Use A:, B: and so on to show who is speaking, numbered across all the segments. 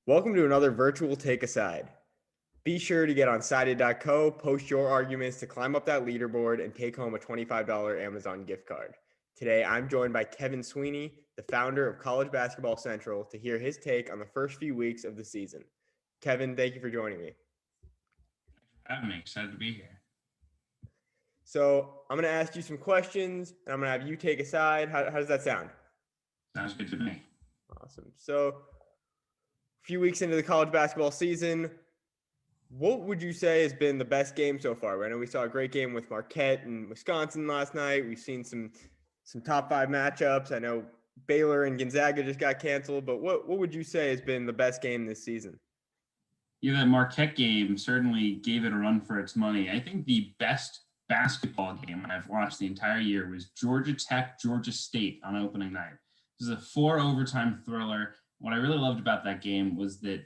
A: Welcome to another virtual Take Aside. Be sure to get on sided.co, post your arguments to climb up that leaderboard, and take home a $25 Amazon gift card. Today, I'm joined by Kevin Sweeney, the founder of College Basketball Central, to hear his take on the first few weeks of the season. Kevin, thank you for joining me.
B: I'm excited to be here.
A: So, I'm going to ask you some questions, and I'm going to have you take a side. How does that sound?
B: Sounds good to me.
A: Awesome. So, a few weeks into the college basketball season, what would you say has been the best game so far? I know we saw a great game with Marquette and Wisconsin last night. We've seen some top five matchups. I know Baylor and Gonzaga just got canceled, but what would you say has been the best game this season?
B: Yeah, that Marquette game certainly gave it a run for its money. I think the best basketball game I've watched the entire year was Georgia Tech, Georgia State on opening night. It was a 4 overtime thriller. What I really loved about that game was that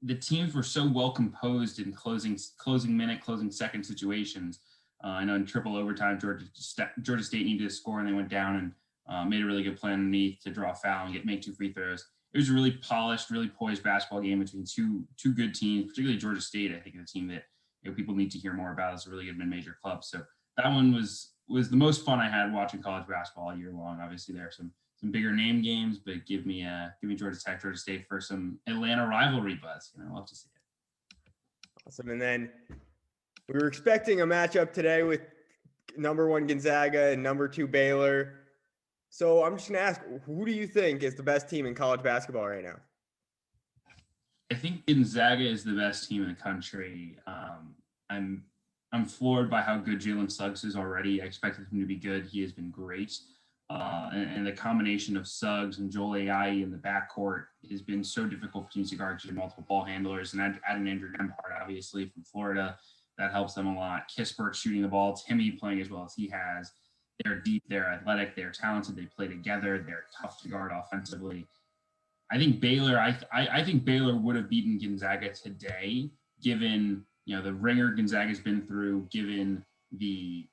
B: the teams were so well composed in closing minute, closing second situations. I know in triple overtime, Georgia State needed to score and they went down and made a really good play underneath to draw a foul and make 2 free throws. It was a really polished, really poised basketball game between two good teams, particularly Georgia State. I think is a team that people need to hear more about. It's a really good mid-major club. So that one was the most fun I had watching college basketball all year long. Obviously, there are some bigger name games, but give me Georgia Tech, Georgia State for some Atlanta rivalry buzz. I'll love to see it.
A: Awesome. And then we were expecting a matchup today with number 1 Gonzaga and number 2 Baylor. So I'm just going to ask, who do you think is the best team in college basketball right now?
B: I think Gonzaga is the best team in the country. I'm floored by how good Jalen Suggs is already. I expected him to be good. He has been great. And the combination of Suggs and Joel Ayayi in the backcourt has been so difficult for teams to guard because multiple ball handlers. And add an Andrew Nembhard, obviously, from Florida. That helps them a lot. Kispert shooting the ball. Timmy playing as well as he has. They're deep, they're athletic, they're talented, they play together, they're tough to guard offensively. I think Baylor, I think Baylor would have beaten Gonzaga today, given the ringer Gonzaga's been through, given the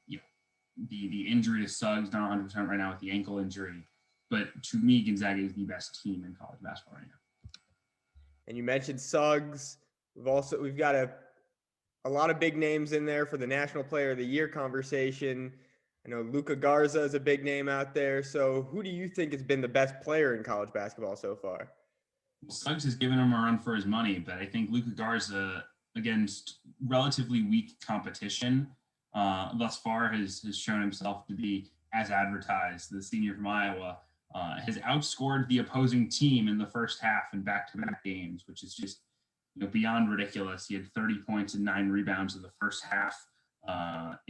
B: injury to Suggs, not 100% right now with the ankle injury. But to me, Gonzaga is the best team in college basketball right now.
A: And you mentioned Suggs. We've got a lot of big names in there for the National Player of the Year conversation. I know Luka Garza is a big name out there. So who do you think has been the best player in college basketball so far?
B: Well, Suggs has given him a run for his money, but I think Luka Garza, against relatively weak competition, thus far has shown himself to be as advertised. The senior from Iowa has outscored the opposing team in the first half in back-to-back games, which is just beyond ridiculous. He had 30 points and 9 rebounds in the first half.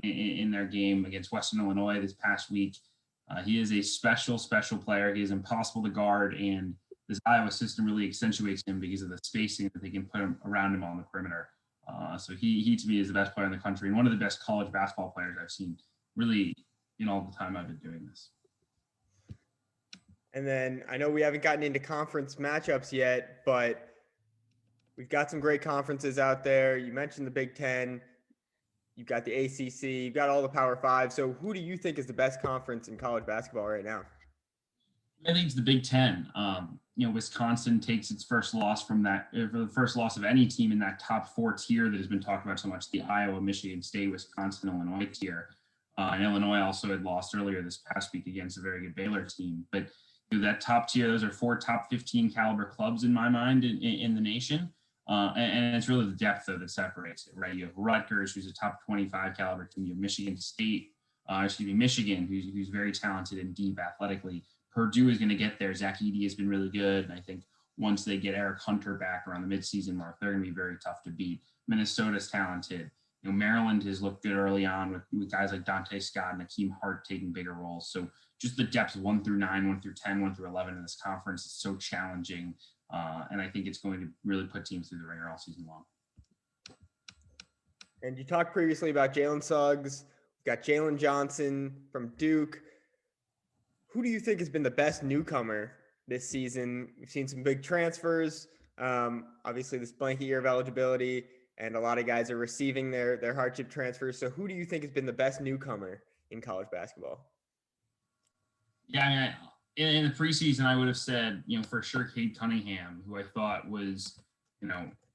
B: In their game against Western Illinois this past week. He is a special player. He is impossible to guard, and this Iowa system really accentuates him because of the spacing that they can put around him on the perimeter. So he to me is the best player in the country and one of the best college basketball players I've seen really in all the time I've been doing this.
A: And then I know we haven't gotten into conference matchups yet, but we've got some great conferences out there. You mentioned the Big Ten. You've got the ACC, you've got all the Power Five. So who do you think is the best conference in college basketball right now?
B: I think it's the Big Ten. Wisconsin takes its first loss for the first loss of any team in that top 4 tier that has been talked about so much, the Iowa, Michigan State, Wisconsin, Illinois tier. And Illinois also had lost earlier this past week against a very good Baylor team. But that top tier, those are 4 top 15 caliber clubs in my mind in the nation. And it's really the depth that separates it, right? You have Rutgers, who's a top 25 caliber team. You have Michigan State, Michigan, who's very talented and deep athletically. Purdue is going to get there. Zach Edey has been really good. And I think once they get Eric Hunter back around the midseason mark, they're going to be very tough to beat. Minnesota's talented. Maryland has looked good early on with guys like Dante Scott and Akeem Hart taking bigger roles. So just the depth 1 through 9, 1 through 10, 1 through 11 in this conference is so challenging. And I think it's going to really put teams through the ringer all season long.
A: And you talked previously about Jalen Suggs. We've got Jalen Johnson from Duke. Who do you think has been the best newcomer this season? We've seen some big transfers. Obviously, this blanket year of eligibility, and a lot of guys are receiving their hardship transfers. So who do you think has been the best newcomer in college basketball?
B: Yeah, in the preseason, I would have said, for sure, Cade Cunningham, who I thought was,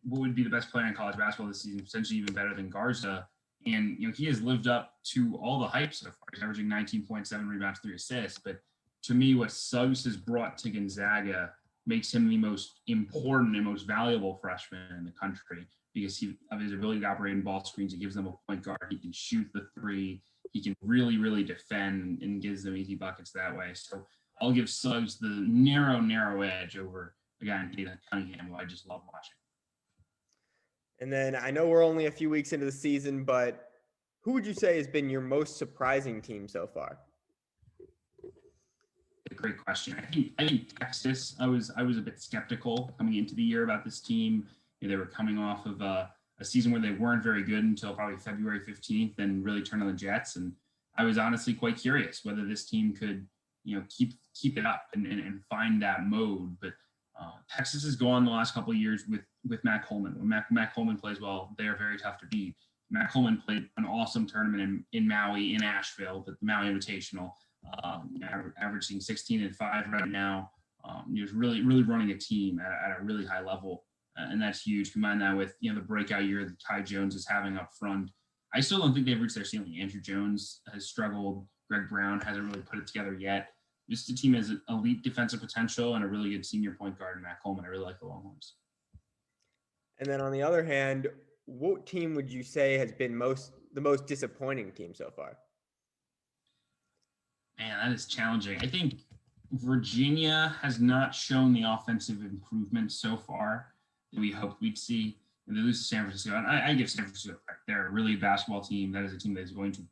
B: what would be the best player in college basketball this season, potentially even better than Garza. And, he has lived up to all the hype so far. He's averaging 19.7 rebounds, 3 assists. But to me, what Suggs has brought to Gonzaga makes him the most important and most valuable freshman in the country because of his ability to operate in ball screens. It gives them a point guard. He can shoot the three. He can really, really defend and gives them easy buckets that way. So I'll give Suggs the narrow edge over a guy named Cade Cunningham, who I just love watching.
A: And then I know we're only a few weeks into the season, but who would you say has been your most surprising team so far?
B: A great question. I think Texas. I was a bit skeptical coming into the year about this team. They were coming off of a season where they weren't very good until probably February 15th, and really turned on the Jets. And I was honestly quite curious whether this team could, keep it up and find that mode. But Texas has gone the last couple of years with Matt Coleman. When Matt Coleman plays well, they are very tough to beat. Matt Coleman played an awesome tournament in Maui, in Asheville, but the Maui Invitational, averaging 16-5 right now. He was really running a team at a really high level, and that's huge. Combine that with the breakout year that Ty Jones is having up front. I still don't think they've reached their ceiling. Andrew Jones has struggled. Greg Brown hasn't really put it together yet. This team has elite defensive potential and a really good senior point guard in Matt Coleman. I really like the Longhorns.
A: And then on the other hand, what team would you say has been the most disappointing team so far?
B: Man, that is challenging. I think Virginia has not shown the offensive improvement so far that we hoped we'd see. And they lose to San Francisco. And I give San Francisco credit. They're a really good basketball team. That is a team that is going to,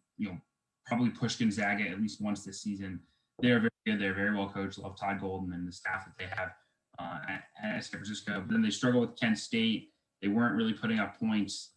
B: probably push Gonzaga at least once this season. They're very good. They're very well coached. Love Todd Golden and the staff that they have at San Francisco. But then they struggle with Kent State. They weren't really putting up points,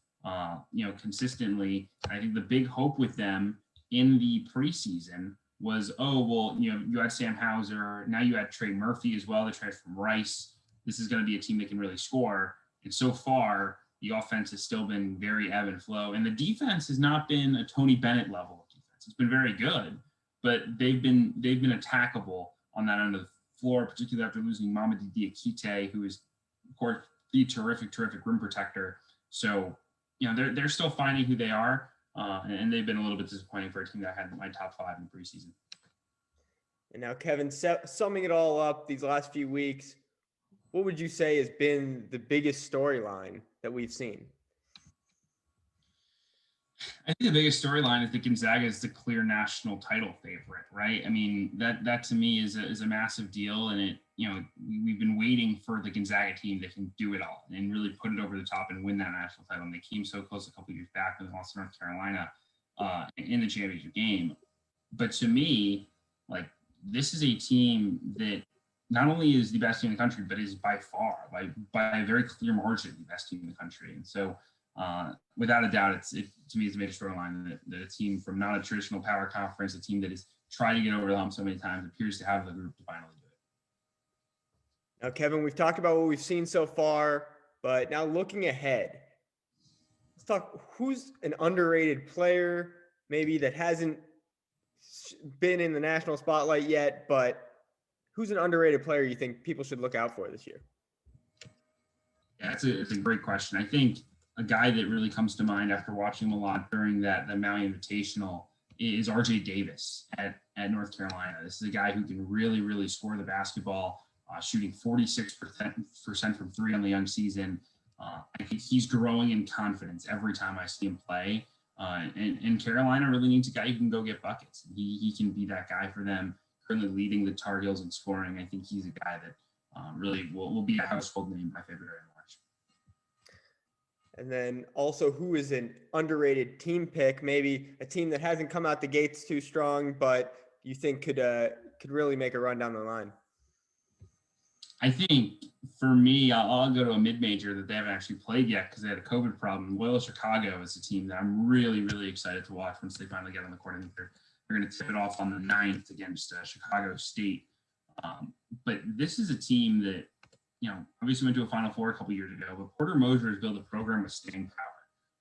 B: consistently. I think the big hope with them in the preseason was, you had Sam Hauser. Now you had Trey Murphy as well, the transfer from Rice. This is going to be a team that can really score. And so far, the offense has still been very ebb and flow. And the defense has not been a Tony Bennett level of defense. It's been very good, but they've been attackable on that end of the floor, particularly after losing Mamadi Diakite, who is, of course, the terrific rim protector. So, they're still finding who they are, and they've been a little bit disappointing for a team that had my top 5 in the preseason.
A: And now, Kevin, summing it all up these last few weeks, what would you say has been the biggest storyline that we've seen?
B: I think the biggest storyline is that Gonzaga is the clear national title favorite, right? I mean, that to me is a massive deal, and we've been waiting for the Gonzaga team that can do it all and really put it over the top and win that national title. And they came so close a couple of years back when they lost to North Carolina in the championship game. But to me, this is a team that not only is the best team in the country, but is by far, by a very clear margin, the best team in the country. And so, without a doubt, to me, it's a major storyline that a team from not a traditional power conference, a team that has tried to get over the hump so many times, appears to have the group to finally do it.
A: Now, Kevin, we've talked about what we've seen so far, but now looking ahead, let's talk who's an underrated player, maybe that hasn't been in the national spotlight yet, but who's an underrated player you think people should look out for this year?
B: Yeah, it's a great question. I think a guy that really comes to mind after watching him a lot during the Maui Invitational is RJ Davis at North Carolina. This is a guy who can really score the basketball, shooting 46% from 3 on the young season. I think he's growing in confidence every time I see him play. And Carolina really needs a guy who can go get buckets. He can be that guy for them, currently leading the Tar Heels in scoring. I think he's a guy that really will be a household name in my favorite area to watch.
A: And then also, who is an underrated team pick? Maybe a team that hasn't come out the gates too strong, but you think could really make a run down the line.
B: I think for me, I'll go to a mid-major that they haven't actually played yet because they had a COVID problem. Loyola Chicago is a team that I'm really excited to watch once they finally get on the court. I think they're going to tip it off on the 9th against Chicago State. But this is a team that, obviously went to a Final Four a couple years ago, but Porter Moser has built a program with staying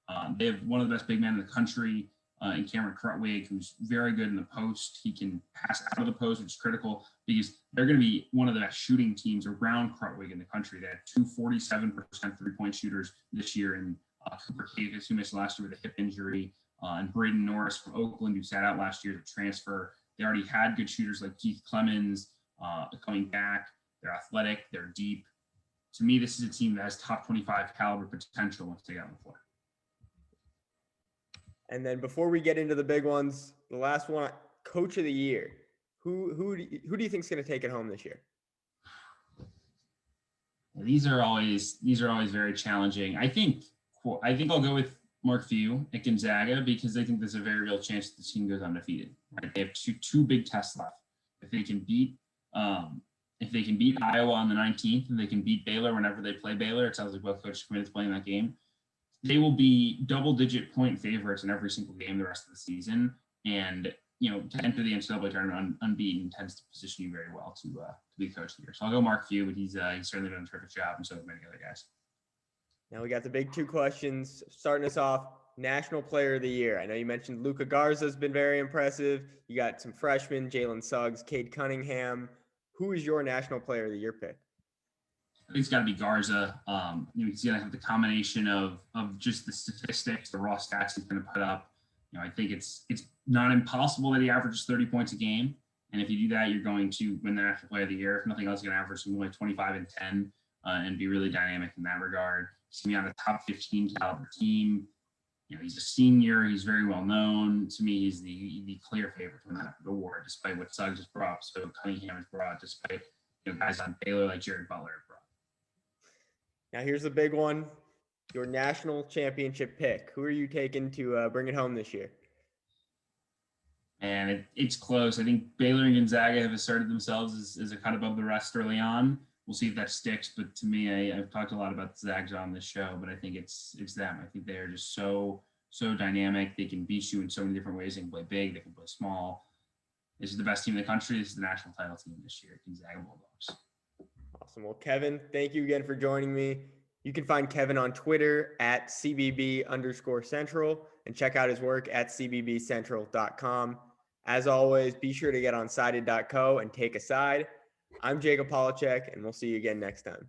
B: power. They have one of the best big men in the country. and Cameron Krutwig, who's very good in the post. He can pass out of the post, which is critical because they're going to be one of the best shooting teams around Krutwig in the country. They had 247% three-point shooters this year, and Cooper Cavis, who missed last year with a hip injury, and Braden Norris from Oakland, who sat out last year to transfer. They already had good shooters like Keith Clemens coming back. They're athletic. They're deep. To me, this is a team that has top 25 caliber potential once they get on the floor.
A: And then before we get into the big ones, the last one, Coach of the Year. Who do you think is going to take it home this year?
B: These are always very challenging. I think I'll go with Mark Few at Gonzaga because I think there's a very real chance that the team goes undefeated. Right? They have two big tests left. If they can beat Iowa on the 19th and they can beat Baylor whenever they play Baylor, it sounds like both coaches committed to playing that game. They will be double-digit point favorites in every single game the rest of the season, and to enter the NCAA tournament unbeaten tends to position you very well to be coach of the year. So I'll go Mark Few, but he's certainly done a terrific job, and so have many other guys.
A: Now we got the big two questions. Starting us off, National Player of the Year. I know you mentioned Luka Garza has been very impressive. You got some freshmen, Jalen Suggs, Cade Cunningham. Who is your National Player of the Year pick?
B: I think it's got to be Garza. He's going to have the combination of just the statistics, the raw stats he's going to put up. I think it's not impossible that he averages 30 points a game. And if you do that, you're going to win the National Player of the Year. If nothing else, you're going to average something like 25 and 10 and be really dynamic in that regard. He's going to be on the top 15 caliber team. He's a senior. He's very well known. To me, he's the clear favorite to win that award, despite what Suggs has brought, so Cunningham has brought, despite guys on Baylor like Jared Butler have brought.
A: Now here's the big one, your national championship pick. Who are you taking to bring it home this year?
B: And it's close. I think Baylor and Gonzaga have asserted themselves as a cut above the rest early on. We'll see if that sticks. But to me, I've talked a lot about the Zags on this show, but I think it's them. I think they are just so dynamic. They can beat you in so many different ways. They can play big. They can play small. This is the best team in the country. This is the national title team this year, Gonzaga Bulldogs. Awesome.
A: Well, Kevin, thank you again for joining me. You can find Kevin on Twitter at CBB_Central and check out his work at CBBCentral.com. As always, be sure to get on sided.co and take a side. I'm Jacob Polacheck, and we'll see you again next time.